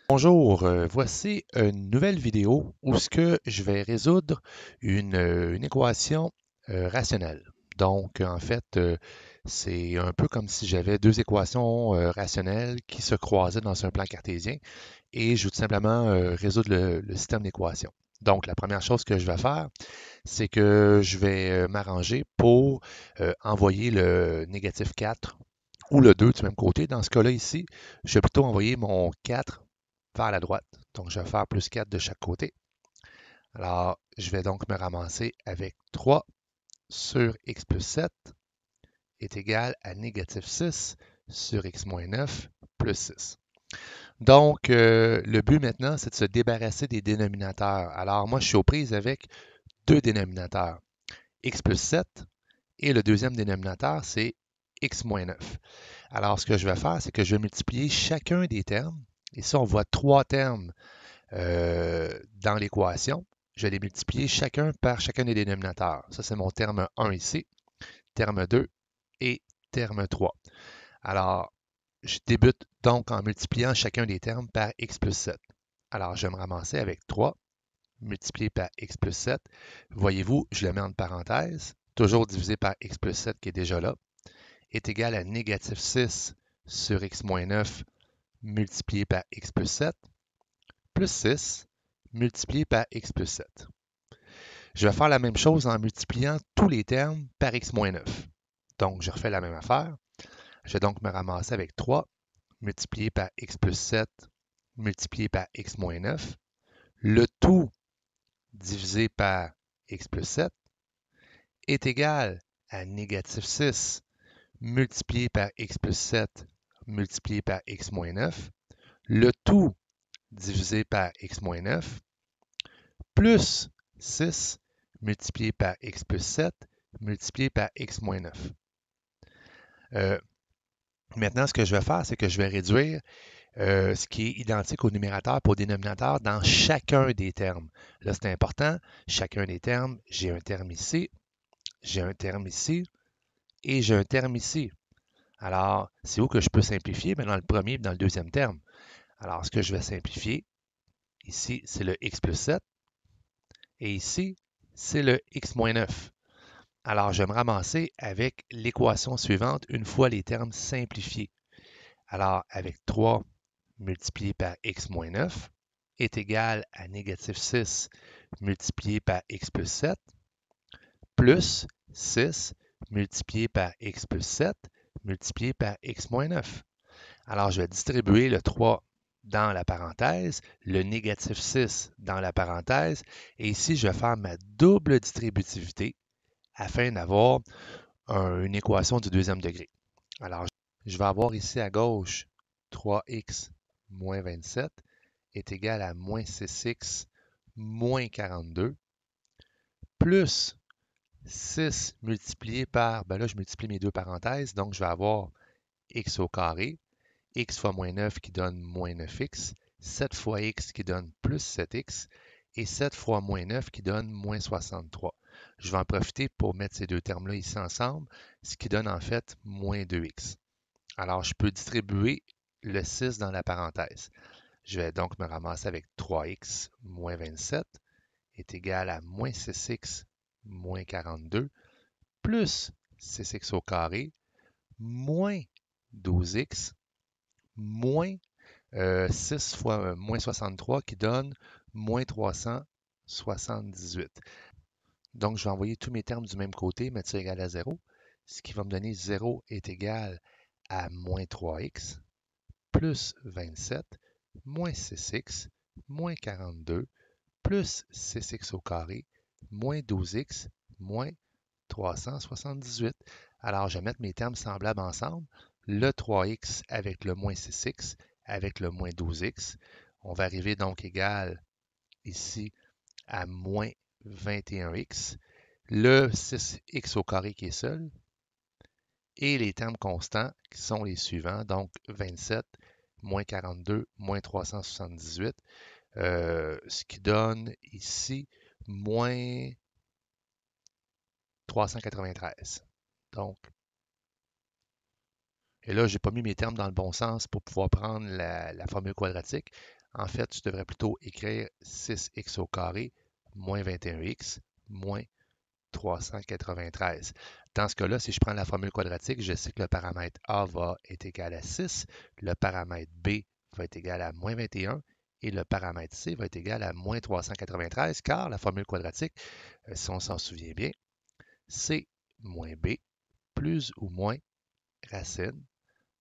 Bonjour, voici une nouvelle vidéo où ce que je vais résoudre une équation rationnelle. Donc, en fait, c'est un peu comme si j'avais deux équations rationnelles qui se croisaient dans un plan cartésien et je veux tout simplement résoudre le système d'équations. Donc, la première chose que je vais faire, c'est que je vais m'arranger pour envoyer le négatif 4 ou le 2 du même côté. Dans ce cas-là ici, je vais plutôt envoyer mon 4 vers la droite. Donc, je vais faire plus 4 de chaque côté. Alors, je vais donc me ramasser avec 3 sur x plus 7 est égal à négatif 6 sur x moins 9 plus 6. Donc, le but maintenant, c'est de se débarrasser des dénominateurs. Alors, moi, je suis aux prises avec deux dénominateurs, x plus 7 et le deuxième dénominateur, c'est x moins 9. Alors, ce que je vais faire, c'est que je vais multiplier chacun des termes. Ici, on voit trois termes dans l'équation. Je vais les multiplier chacun par chacun des dénominateurs. Ça, c'est mon terme 1 ici, terme 2 et terme 3. Alors, je débute donc en multipliant chacun des termes par x plus 7. Alors, je vais me ramasser avec 3 multiplié par x plus 7. Voyez-vous, je le mets en parenthèse, toujours divisé par x plus 7 qui est déjà là, est égal à négatif 6 sur x moins 9 multiplié par x plus 7, plus 6 multiplié par x plus 7. Je vais faire la même chose en multipliant tous les termes par x moins 9. Donc, je refais la même affaire. Je vais donc me ramasser avec 3 multiplié par x plus 7 multiplié par x moins 9. Le tout divisé par x plus 7 est égal à négatif 6 multiplié par x plus 7 multiplié par x moins 9. Le tout divisé par x moins 9 plus 6 multiplié par x plus 7 multiplié par x moins 9. Euh, Maintenant, ce que je vais faire, c'est que je vais réduire ce qui est identique au numérateur pour au dénominateur dans chacun des termes. Là, c'est important. Chacun des termes, j'ai un terme ici, j'ai un terme ici et j'ai un terme ici. Alors, c'est où que je peux simplifier? Bien, dans le premier et dans le deuxième terme. Alors, ce que je vais simplifier, ici, c'est le x plus 7 et ici, c'est le x moins 9. Alors, je vais me ramasser avec l'équation suivante une fois les termes simplifiés. Alors, avec 3 multiplié par x moins 9 est égal à négatif 6 multiplié par x plus 7 plus 6 multiplié par x plus 7 multiplié par x moins 9. Alors, je vais distribuer le 3 dans la parenthèse, le négatif 6 dans la parenthèse, et ici, je vais faire ma double distributivité afin d'avoir une équation du deuxième degré. Alors, je vais avoir ici à gauche 3x moins 27 est égal à moins 6x moins 42 plus 6 multiplié par, ben là, je multiplie mes deux parenthèses, donc je vais avoir x au carré, x fois moins 9 qui donne moins 9x, 7 fois x qui donne plus 7x, et 7 fois moins 9 qui donne moins 63. Je vais en profiter pour mettre ces deux termes-là ici ensemble, ce qui donne en fait moins 2x. Alors, je peux distribuer le 6 dans la parenthèse. Je vais donc me ramasser avec 3x moins 27 est égal à moins 6x moins 42 plus 6x au carré moins 12x moins 6 fois moins 63 qui donne moins 378. Donc, je vais envoyer tous mes termes du même côté, mettre ça égal à 0, ce qui va me donner 0 est égal à moins 3x plus 27 moins 6x moins 42 plus 6x au carré moins 12x moins 378. Alors, je vais mettre mes termes semblables ensemble. Le 3x avec le moins 6x avec le moins 12x. On va arriver donc égal ici à moins 21x. Le 6x au carré qui est seul. Et les termes constants qui sont les suivants. Donc, 27 moins 42 moins 378. Ce qui donne ici moins 393. Donc, et là, je n'ai pas mis mes termes dans le bon sens pour pouvoir prendre la formule quadratique. En fait, tu devrais plutôt écrire 6x au carré moins 21x moins 393. Dans ce cas-là, si je prends la formule quadratique, je sais que le paramètre A va être égal à 6, le paramètre B va être égal à moins 21 et le paramètre C va être égal à moins 393, car la formule quadratique, si on s'en souvient bien, C moins B plus ou moins racine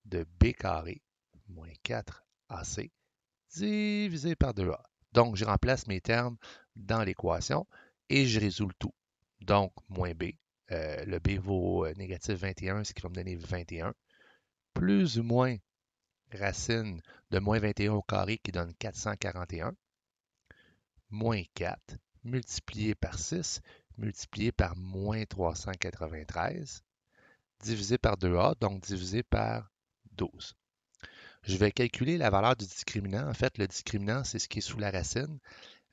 de B carré moins 4AC divisé par 2A. Donc, je remplace mes termes dans l'équation et je résous le tout. Donc, moins B, le B vaut négatif 21, ce qui va me donner 21, plus ou moins racine de moins 21 au carré qui donne 441, moins 4, multiplié par 6, multiplié par moins 393, divisé par 2A, donc divisé par 12. Je vais calculer la valeur du discriminant. En fait, le discriminant, c'est ce qui est sous la racine.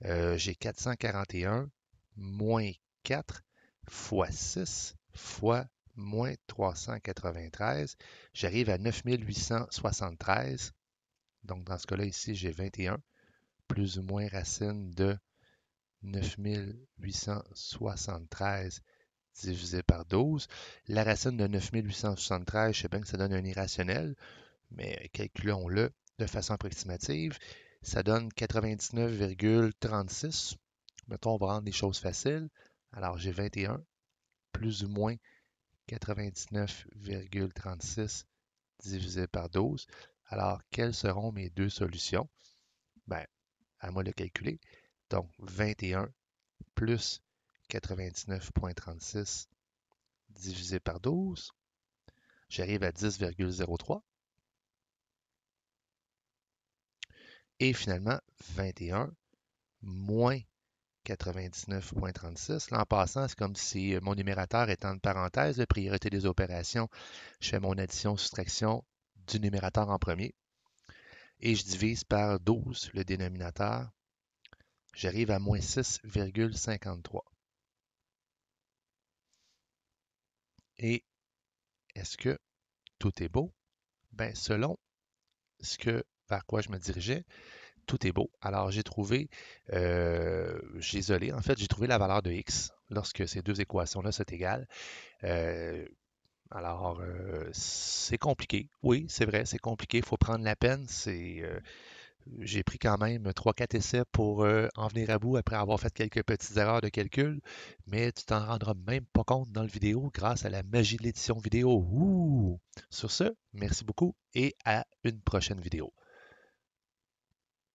J'ai 441 moins 4 fois 6 fois moins 393. J'arrive à 9873. Donc, dans ce cas-là, ici, j'ai 21 plus ou moins racine de 9873 divisé par 12. La racine de 9873, je sais bien que ça donne un irrationnel, mais calculons-le de façon approximative. Ça donne 99,36. Mettons, on va rendre les choses faciles. Alors, j'ai 21 plus ou moins 99,36 divisé par 12. Alors, quelles seront mes deux solutions? Ben, à moi de le calculer. Donc, 21 plus 99,36 divisé par 12. J'arrive à 10,03. Et finalement, 21 moins 99,36. Là, en passant, c'est comme si mon numérateur est en parenthèse, de priorité des opérations. Je fais mon addition-soustraction du numérateur en premier et je divise par 12 le dénominateur. J'arrive à moins 6,53. Et est-ce que tout est beau? Ben, selon vers quoi je me dirigeais, tout est beau. Alors, j'ai isolé, en fait, j'ai trouvé la valeur de x lorsque ces deux équations-là sont égales. Euh, c'est compliqué. Oui, c'est vrai, c'est compliqué. Il faut prendre la peine. J'ai pris quand même 3-4 essais pour en venir à bout après avoir fait quelques petites erreurs de calcul, mais tu t'en rendras même pas compte dans le vidéo grâce à la magie de l'édition vidéo. Ouh! Sur ce, merci beaucoup et à une prochaine vidéo.